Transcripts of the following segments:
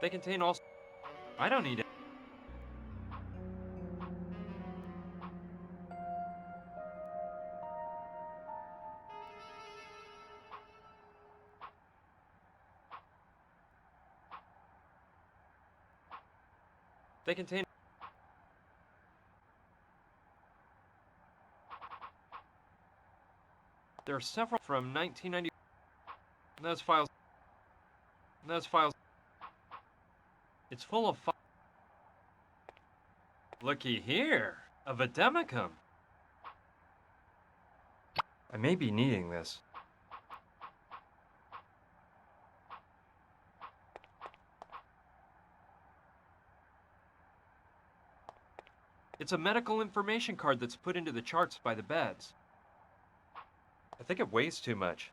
They contain all... I don't need it. They contain... There are several from 1990... Those files... It's full of Looky here, a vademecum. I may be needing this. It's a medical information card that's put into the charts by the beds. I think it weighs too much.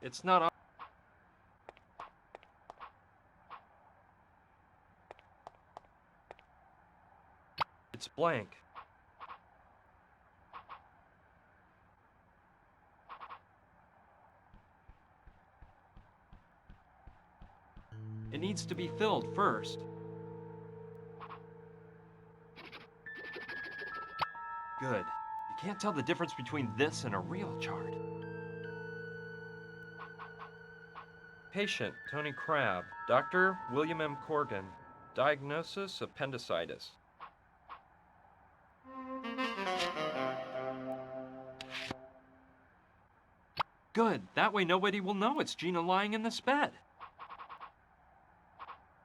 It's not... It's blank. It needs to be filled first. Good. You can't tell the difference between this and a real chart. Patient, Tony Crabb. Doctor, William M. Corgan. Diagnosis, appendicitis. Good. That way nobody will know it's Gina lying in this bed.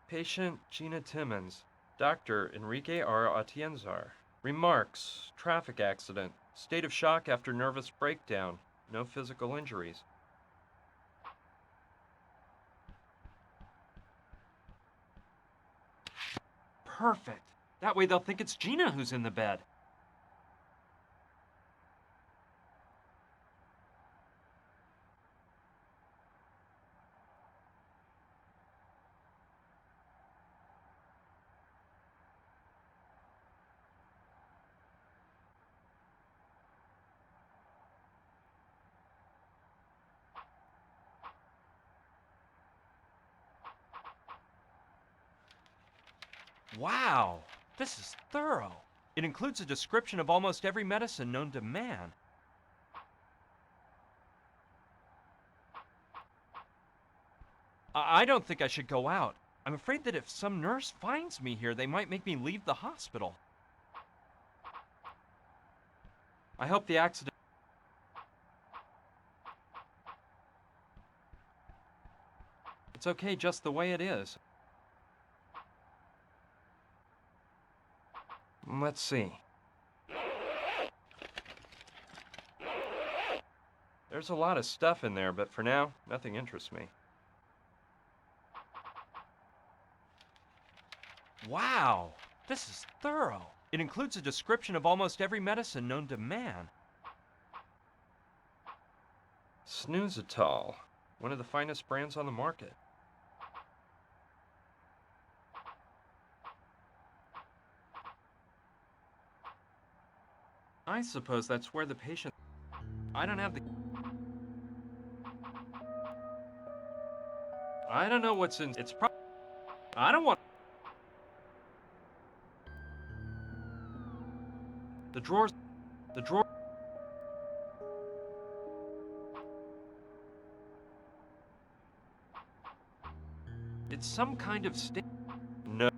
Patient, Gina Timmons. Doctor, Enrique R. Atienzar. Remarks, traffic accident. State of shock after nervous breakdown. No physical injuries. Perfect. That way they'll think it's Gina who's in the bed. Wow, this is thorough. It includes a description of almost every medicine known to man. I don't think I should go out. I'm afraid that if some nurse finds me here, they might make me leave the hospital. I hope the accident... It's okay just the way it is. Let's see. There's a lot of stuff in there, but for now, nothing interests me. Wow, this is thorough. It includes a description of almost every medicine known to man. Snoozitol, one of the finest brands on the market. I suppose that's where the patient... I don't have the... I don't know what's in... It's probably... I don't want... The drawers... The drawer... It's some kind of state... No.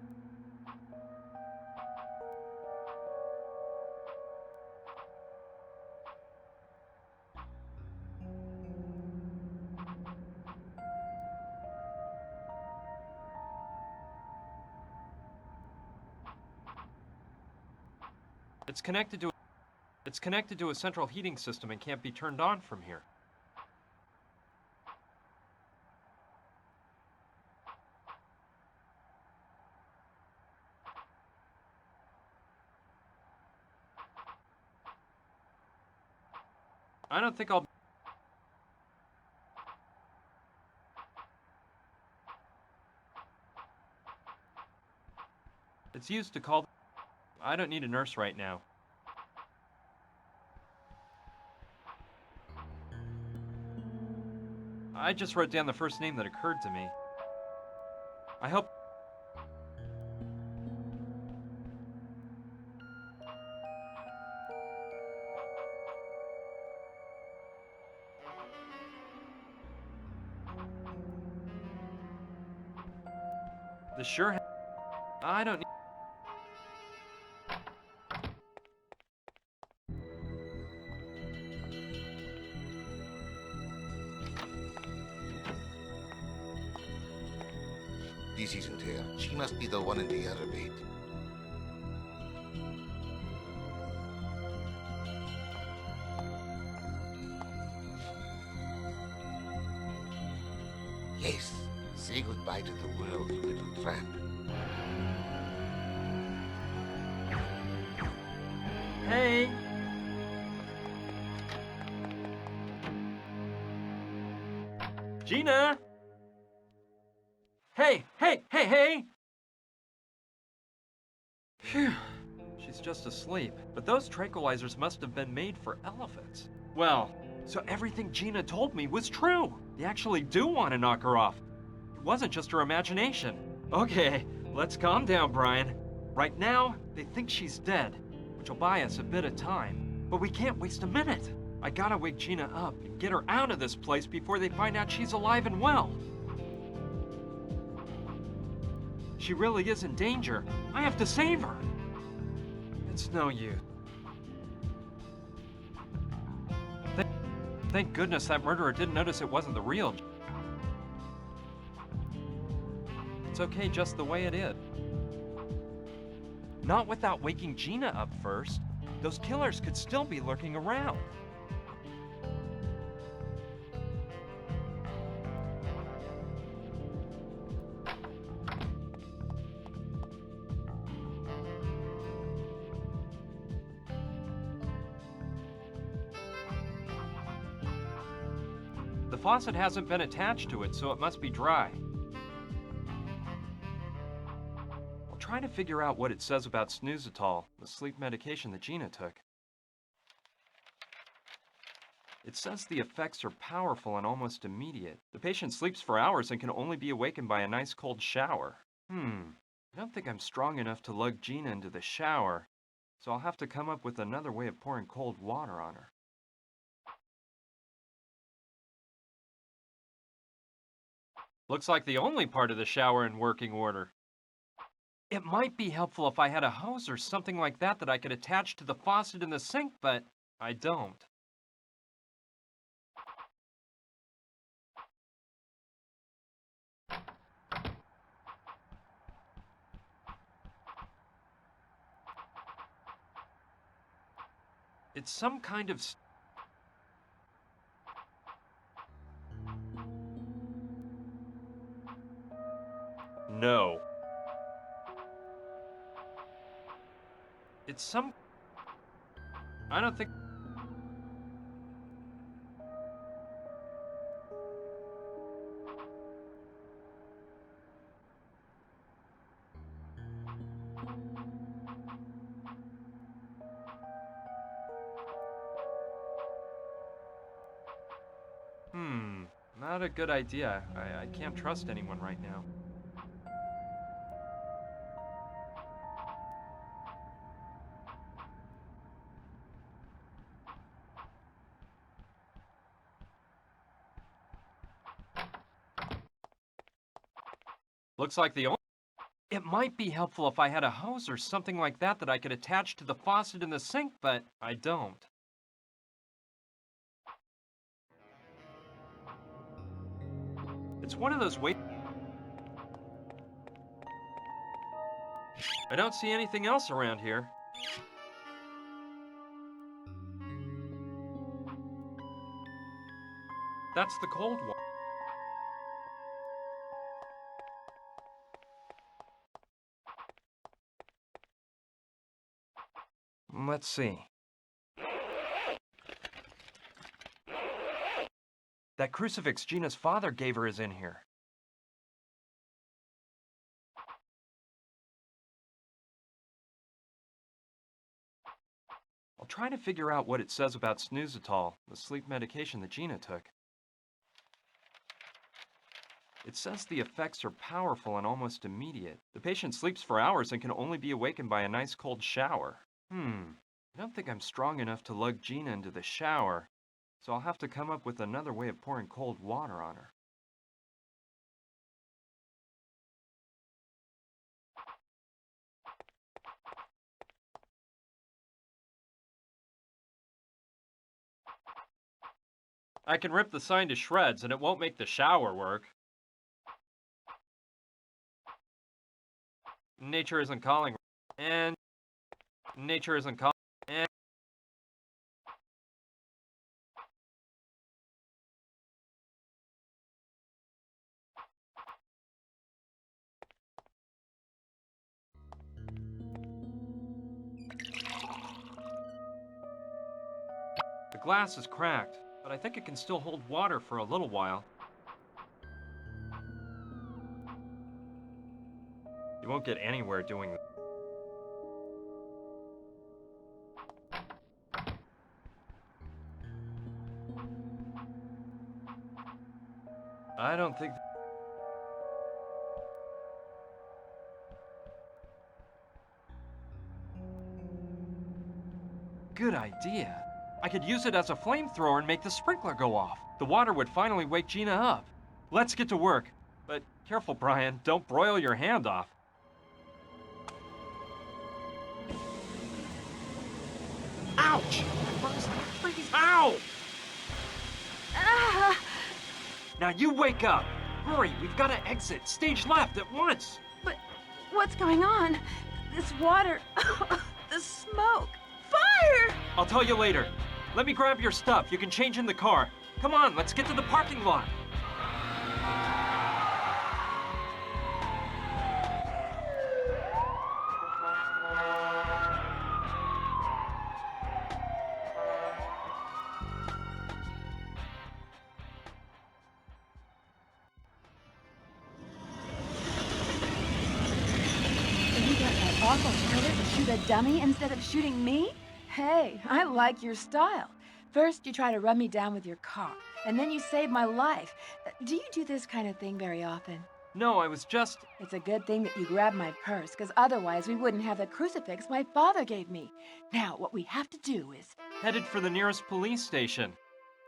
It's connected to a central heating system and can't be turned on from here. I don't think I'll... It's used to call... I don't need a nurse right now. I just wrote down the first name that occurred to me. I hope... The sure... I don't need... This isn't her. She must be the one in the elevator. Yes. Say goodbye to the world, little tramp. Hey! Gina! Hey! Hey! Hey! Hey! Phew. She's just asleep. But those tranquilizers must have been made for elephants. Well, so everything Gina told me was true. They actually do want to knock her off. It wasn't just her imagination. Okay, let's calm down, Brian. Right now, they think she's dead, which will buy us a bit of time. But we can't waste a minute. I gotta wake Gina up and get her out of this place before they find out she's alive and well. She really is in danger. I have to save her. It's no use. Thank goodness that murderer didn't notice it wasn't the real. It's okay just the way it is. Not without waking Gina up first. Those killers could still be lurking around. The faucet hasn't been attached to it, so it must be dry. I'll try to figure out what it says about snoozitol, the sleep medication that Gina took. It says the effects are powerful and almost immediate. The patient sleeps for hours and can only be awakened by a nice cold shower. I don't think I'm strong enough to lug Gina into the shower, so I'll have to come up with another way of pouring cold water on her. Looks like the only part of the shower in working order. It might be helpful if I had a hose or something like that that I could attach to the faucet in the sink, but I don't. It's some kind of... No. It's some... I don't think... Not a good idea. I can't trust anyone right now. Looks like the only... It might be helpful if I had a hose or something like that that I could attach to the faucet in the sink, but I don't. It's one of those I don't see anything else around here. That's the cold one. Let's see. That crucifix Gina's father gave her is in here. I'll try to figure out what it says about snoozitol, the sleep medication that Gina took. It says the effects are powerful and almost immediate. The patient sleeps for hours and can only be awakened by a nice cold shower. I don't think I'm strong enough to lug Gina into the shower, so I'll have to come up with another way of pouring cold water on her. I can rip the sign to shreds and it won't make the shower work. Nature isn't calling. And nature isn't calling. And the glass is cracked, but I think it can still hold water for a little while. You won't get anywhere doing that. I don't think. Good idea. I could use it as a flamethrower and make the sprinkler go off. The water would finally wake Gina up. Let's get to work. But careful, Brian. Don't broil your hand off. Ouch! That burns like freeze. Ow! Ah! Now you wake up. Hurry, we've got to exit. Stage left at once. But what's going on? This water, the smoke, fire! I'll tell you later. Let me grab your stuff. You can change in the car. Come on, let's get to the parking lot. You got that awful killer to shoot a dummy instead of shooting me? Hey, I like your style. First, you try to run me down with your car, and then you save my life. Do you do this kind of thing very often? No, I was just... It's a good thing that you grabbed my purse, because otherwise we wouldn't have the crucifix my father gave me. Now, what we have to do is... headed for the nearest police station.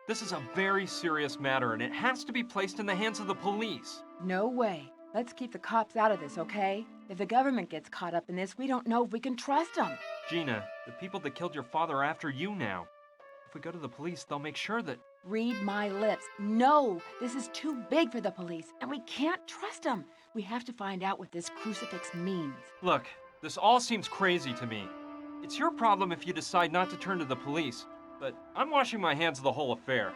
This is a very serious matter, and it has to be placed in the hands of the police. No way. Let's keep the cops out of this, okay? If the government gets caught up in this, we don't know if we can trust them. Gina, the people that killed your father are after you now. If we go to the police, they'll make sure that... Read my lips. No, this is too big for the police, and we can't trust them. We have to find out what this crucifix means. Look, this all seems crazy to me. It's your problem if you decide not to turn to the police, but I'm washing my hands of the whole affair.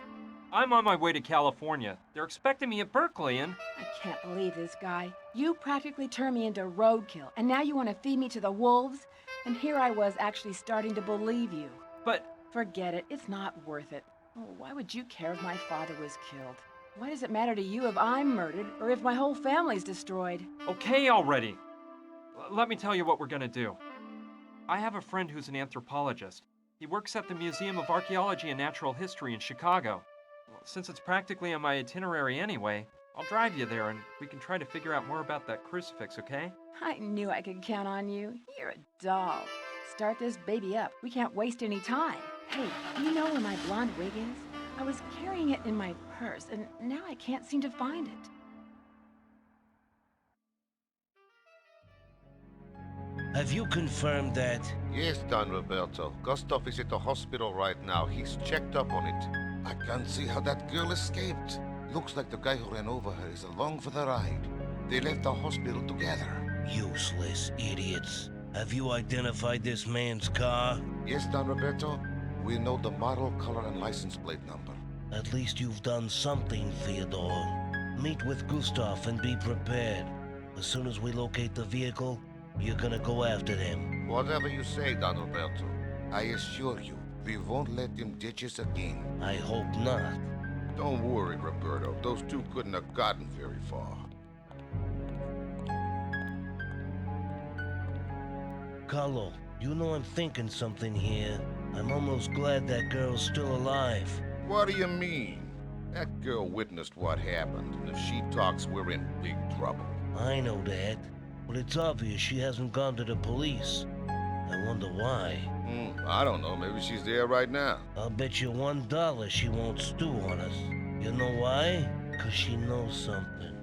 I'm on my way to California. They're expecting me at Berkeley, and... I can't believe this guy. You practically turned me into roadkill, and now you want to feed me to the wolves? And here I was actually starting to believe you. But... Forget it. It's not worth it. Oh, why would you care if my father was killed? Why does it matter to you if I'm murdered or if my whole family's destroyed? Okay already. Let me tell you what we're gonna do. I have a friend who's an anthropologist. He works at the Museum of Archaeology and Natural History in Chicago. Well, since it's practically on my itinerary anyway, I'll drive you there and we can try to figure out more about that crucifix, okay? I knew I could count on you. You're a doll. Start this baby up. We can't waste any time. Hey, do you know where my blonde wig is? I was carrying it in my purse, and now I can't seem to find it. Have you confirmed that? Yes, Don Roberto. Gustav is at the hospital right now. He's checked up on it. I can't see how that girl escaped. Looks like the guy who ran over her is along for the ride. They left the hospital together. Useless idiots. Have you identified this man's car? Yes, Don Roberto. We know the model, color, and license plate number. At least you've done something, Theodore. Meet with Gustav and be prepared. As soon as we locate the vehicle, you're gonna go after them. Whatever you say, Don Roberto. I assure you, we won't let them ditch us again. I hope not. Don't worry, Roberto. Those two couldn't have gotten very far. Carlo, you know I'm thinking something here. I'm almost glad that girl's still alive. What do you mean? That girl witnessed what happened, and if she talks, we're in big trouble. I know that, but it's obvious she hasn't gone to the police. I wonder why. I don't know. Maybe she's there right now. I'll bet you $1 she won't stew on us. You know why? 'Cause she knows something.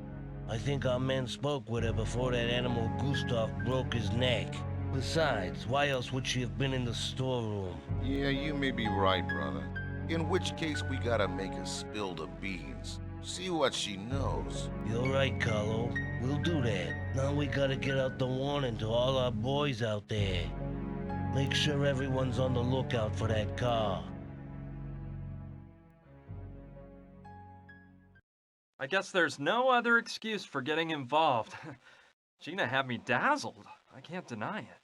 I think our men spoke with her before that animal Gustav broke his neck. Besides, why else would she have been in the storeroom? Yeah, you may be right, brother. In which case, we gotta make her spill the beans. See what she knows. You're right, Carlo. We'll do that. Now we gotta get out the warning to all our boys out there. Make sure everyone's on the lookout for that car. I guess there's no other excuse for getting involved. Gina had me dazzled. I can't deny it.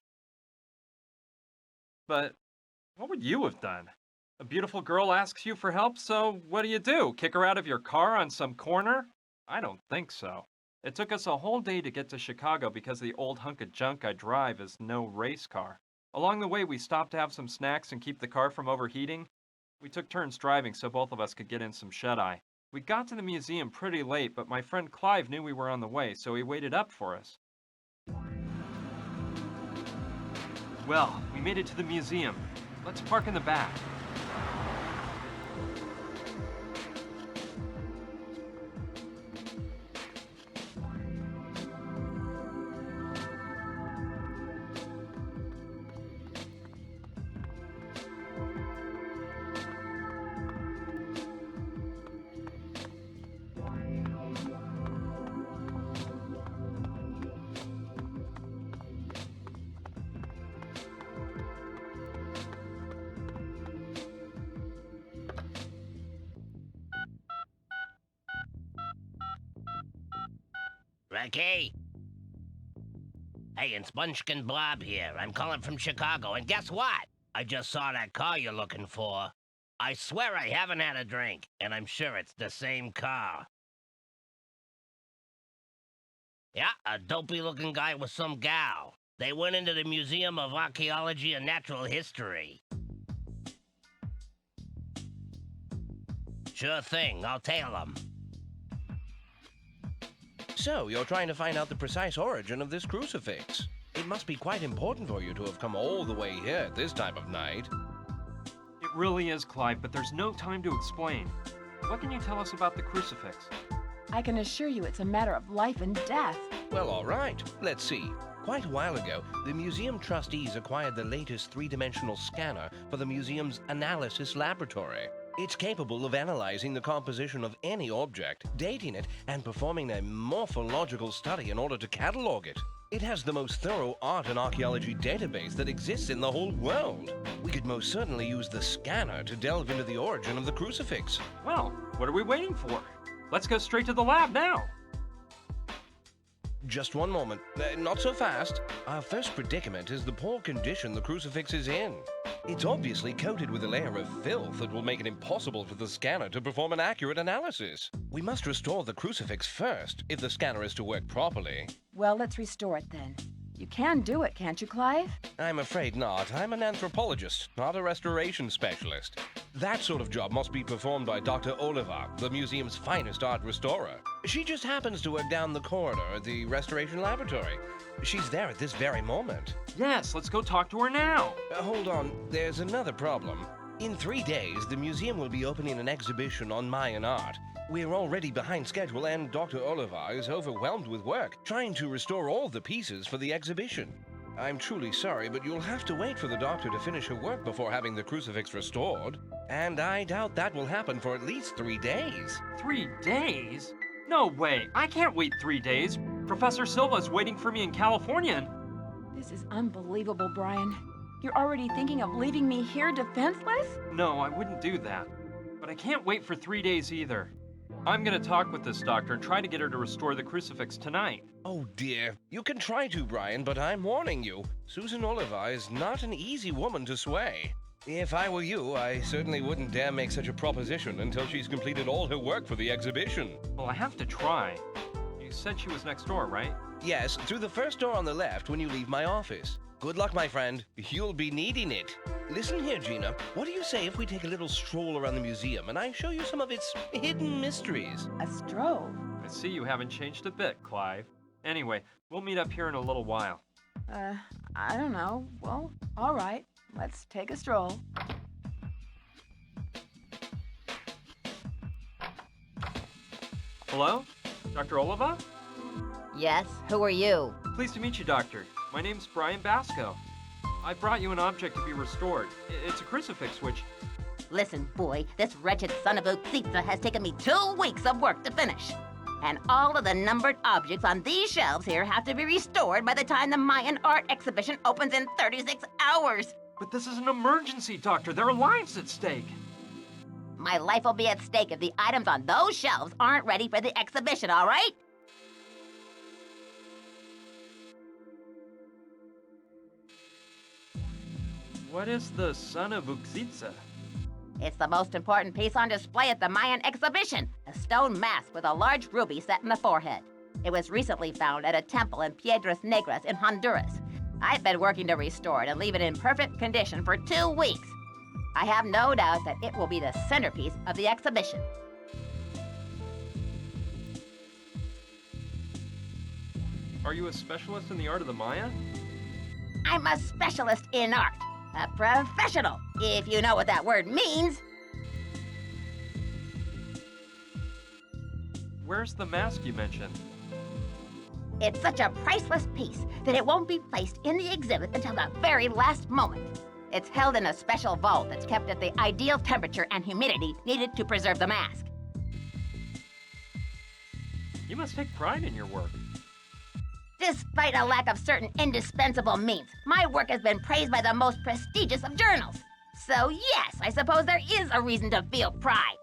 But what would you have done? A beautiful girl asks you for help, so what do? Kick her out of your car on some corner? I don't think so. It took us a whole day to get to Chicago because the old hunk of junk I drive is no race car. Along the way, we stopped to have some snacks and keep the car from overheating. We took turns driving so both of us could get in some shut-eye. We got to the museum pretty late, but my friend Clive knew we were on the way, so he waited up for us. Well, we made it to the museum. Let's park in the back. Ricky? Hey, it's Munchkin Bob here. I'm calling from Chicago, and guess what? I just saw that car you're looking for. I swear I haven't had a drink, and I'm sure it's the same car. Yeah, a dopey-looking guy with some gal. They went into the Museum of Archaeology and Natural History. Sure thing, I'll tail them. So, you're trying to find out the precise origin of this crucifix. It must be quite important for you to have come all the way here at this time of night. It really is, Clive, but there's no time to explain. What can you tell us about the crucifix? I can assure you it's a matter of life and death. Well, all right. Let's see. Quite a while ago, the museum trustees acquired the latest three-dimensional scanner for the museum's analysis laboratory. It's capable of analyzing the composition of any object, dating it, and performing a morphological study in order to catalog it. It has the most thorough art and archaeology database that exists in the whole world. We could most certainly use the scanner to delve into the origin of the crucifix. Well, what are we waiting for? Let's go straight to the lab now. Just one moment. Not so fast. Our first predicament is the poor condition the crucifix is in. It's obviously coated with a layer of filth that will make it impossible for the scanner to perform an accurate analysis. We must restore the crucifix first, if the scanner is to work properly. Well, let's restore it then. You can do it, can't you, Clive? I'm afraid not. I'm an anthropologist, not a restoration specialist. That sort of job must be performed by Dr. Oliver, the museum's finest art restorer. She just happens to work down the corridor at the restoration laboratory. She's there at this very moment. Yes, let's go talk to her now. Hold on, there's another problem. In 3 days, the museum will be opening an exhibition on Mayan art. We're already behind schedule, and Dr. Oliver is overwhelmed with work, trying to restore all the pieces for the exhibition. I'm truly sorry, but you'll have to wait for the doctor to finish her work before having the crucifix restored. And I doubt that will happen for at least 3 days. 3 days? No way, I can't wait 3 days. Professor Silva's waiting for me in California and... This is unbelievable, Brian. You're already thinking of leaving me here defenseless? No, I wouldn't do that. But I can't wait for 3 days either. I'm gonna talk with this doctor and try to get her to restore the crucifix tonight. Oh dear, you can try to, Brian, but I'm warning you. Susan Oliver is not an easy woman to sway. If I were you, I certainly wouldn't dare make such a proposition until she's completed all her work for the exhibition. Well, I have to try. You said she was next door, right? Yes, through the first door on the left when you leave my office. Good luck, my friend. You'll be needing it. Listen here, Gina. What do you say if we take a little stroll around the museum and I show you some of its hidden mysteries? A stroll? I see you haven't changed a bit, Clive. Anyway, we'll meet up here in a little while. I don't know. Well, all right. Let's take a stroll. Hello? Dr. Oliva? Yes, who are you? Pleased to meet you, Doctor. My name's Brian Basco. I brought you an object to be restored. It's a crucifix which... Listen, boy, this wretched son of a pizza has taken me 2 weeks of work to finish. And all of the numbered objects on these shelves here have to be restored by the time the Mayan art exhibition opens in 36 hours. But this is an emergency, Doctor. There are lives at stake. My life will be at stake if the items on those shelves aren't ready for the exhibition, all right? What is the son of Uxitsa? It's the most important piece on display at the Mayan exhibition, a stone mask with a large ruby set in the forehead. It was recently found at a temple in Piedras Negras in Honduras. I've been working to restore it and leave it in perfect condition for 2 weeks. I have no doubt that it will be the centerpiece of the exhibition. Are you a specialist in the art of the Maya? I'm a specialist in art. A professional, if you know what that word means. Where's the mask you mentioned? It's such a priceless piece that it won't be placed in the exhibit until the very last moment. It's held in a special vault that's kept at the ideal temperature and humidity needed to preserve the mask. You must take pride in your work. Despite a lack of certain indispensable means, my work has been praised by the most prestigious of journals. So yes, I suppose there is a reason to feel pride.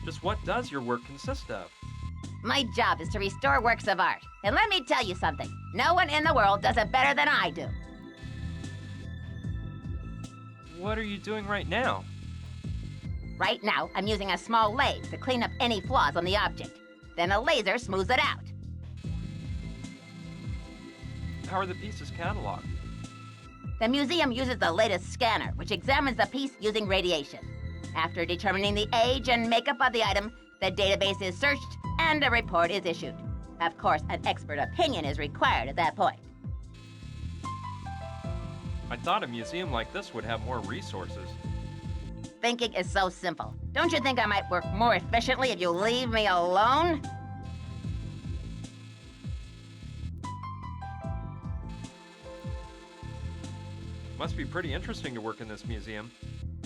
Just what does your work consist of? My job is to restore works of art. And let me tell you something, no one in the world does it better than I do. What are you doing right now? Right now, I'm using a small lathe to clean up any flaws on the object. Then a laser smooths it out. How are the pieces cataloged? The museum uses the latest scanner, which examines the piece using radiation. After determining the age and makeup of the item, the database is searched and a report is issued. Of course, an expert opinion is required at that point. I thought a museum like this would have more resources. Thinking is so simple. Don't you think I might work more efficiently if you leave me alone? Must be pretty interesting to work in this museum.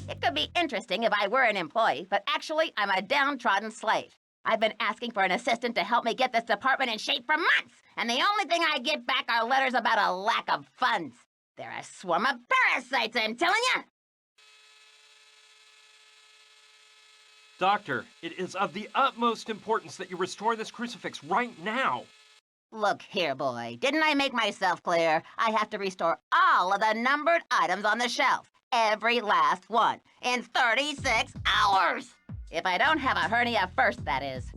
It could be interesting if I were an employee, but actually, I'm a downtrodden slave. I've been asking for an assistant to help me get this department in shape for months, and the only thing I get back are letters about a lack of funds. They're a swarm of parasites, I'm telling you! Doctor, it is of the utmost importance that you restore this crucifix right now. Look here, boy. Didn't I make myself clear? I have to restore all of the numbered items on the shelf. Every last one. In 36 hours! If I don't have a hernia first, that is.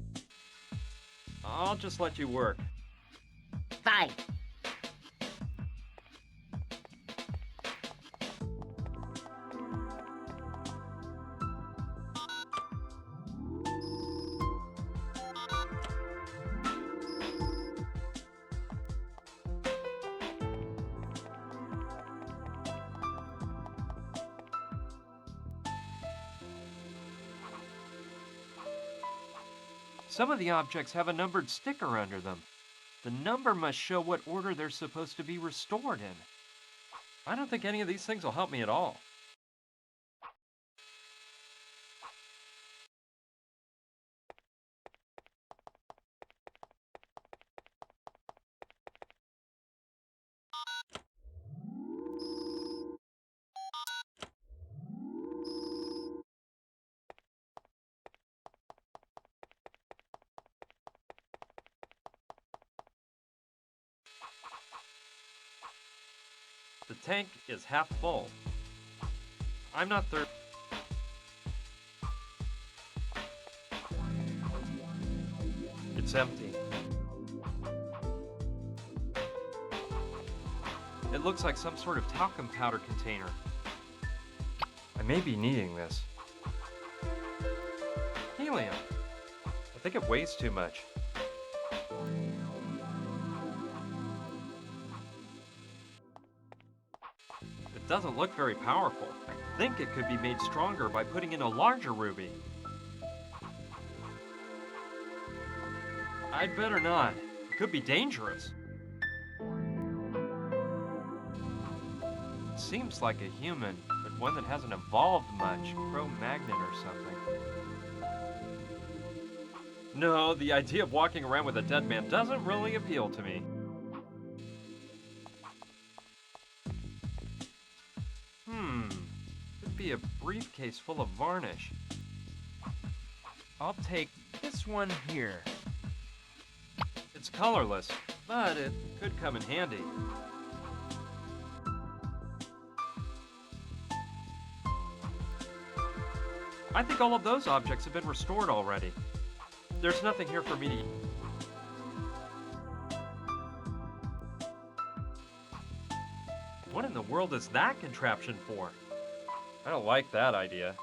I'll just let you work. Fine. Some of the objects have a numbered sticker under them. The number must show what order they're supposed to be restored in. I don't think any of these things will help me at all. The tank is half full. I'm not thirsty. It's empty. It looks like some sort of talcum powder container. I may be needing this. Helium. I think it weighs too much. It doesn't look very powerful. I think it could be made stronger by putting in a larger ruby. I'd better not. It could be dangerous. It seems like a human, but one that hasn't evolved much. Cro-Magnon or something. No, the idea of walking around with a dead man doesn't really appeal to me. Could be a briefcase full of varnish. I'll take this one here. It's colorless, but it could come in handy. I think all of those objects have been restored already. There's nothing here for me to... What in the world is that contraption for? I don't like that idea.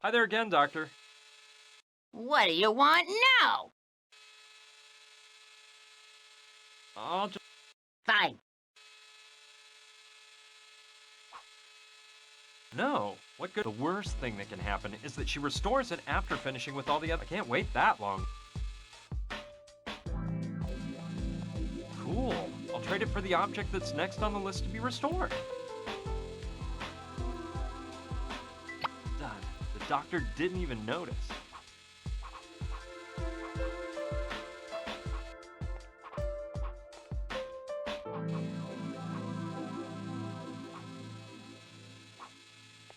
Hi there again, Doctor. What do you want now? I'll just... Fine. No. What good? The worst thing that can happen is that she restores it after finishing with all the other... I can't wait that long. Cool. I'll trade it for the object that's next on the list to be restored. Done. The doctor didn't even notice.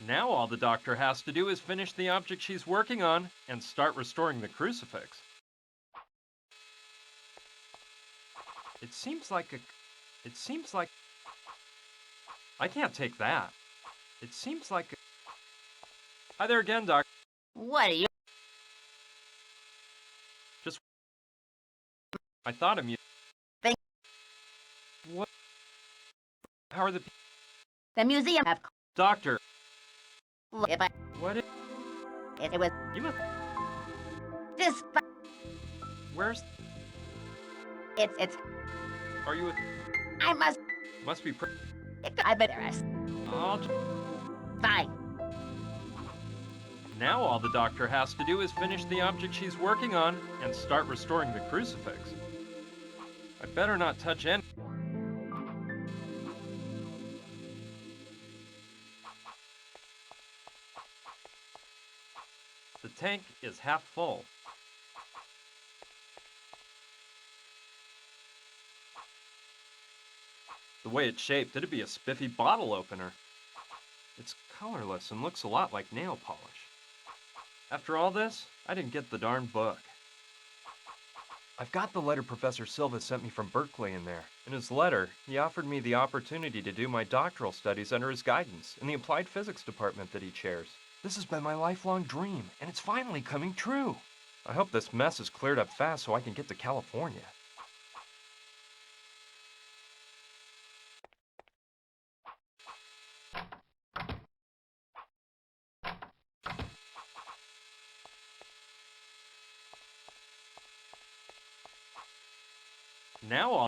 Now all the doctor has to do is finish the object she's working on and start restoring the crucifix. It seems like... I can't take that. It seems like... Hi there again, Doc. What do you... I thought of you. Think- What? How are the... The museum have... Doctor, Look, if I... what is... It was... You must... This... Where's... It's... Are you... I must... Must be... I've been embarrassed. I'll... Fine. Now all the doctor has to do is finish the object she's working on and start restoring the crucifix. I better not touch any... The tank is half full. The way it's shaped, it'd be a spiffy bottle opener. It's colorless and looks a lot like nail polish. After all this, I didn't get the darn book. I've got the letter Professor Silva sent me from Berkeley in there. In his letter, he offered me the opportunity to do my doctoral studies under his guidance in the applied physics department that he chairs. This has been my lifelong dream, and it's finally coming true. I hope this mess is cleared up fast so I can get to California. Now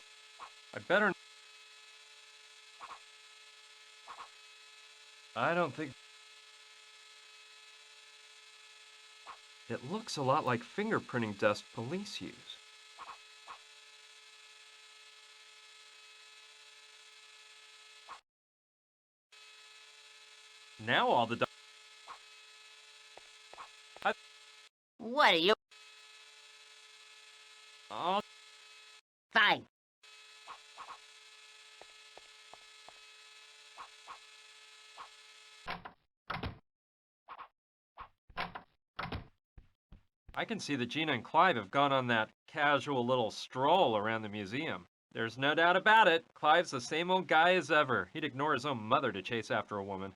I better... I don't think... It looks a lot like fingerprinting dust police use. Now all the... What do you... I'll... Fine. I can see that Gina and Clive have gone on that casual little stroll around the museum. There's no doubt about it. Clive's the same old guy as ever. He'd ignore his own mother to chase after a woman.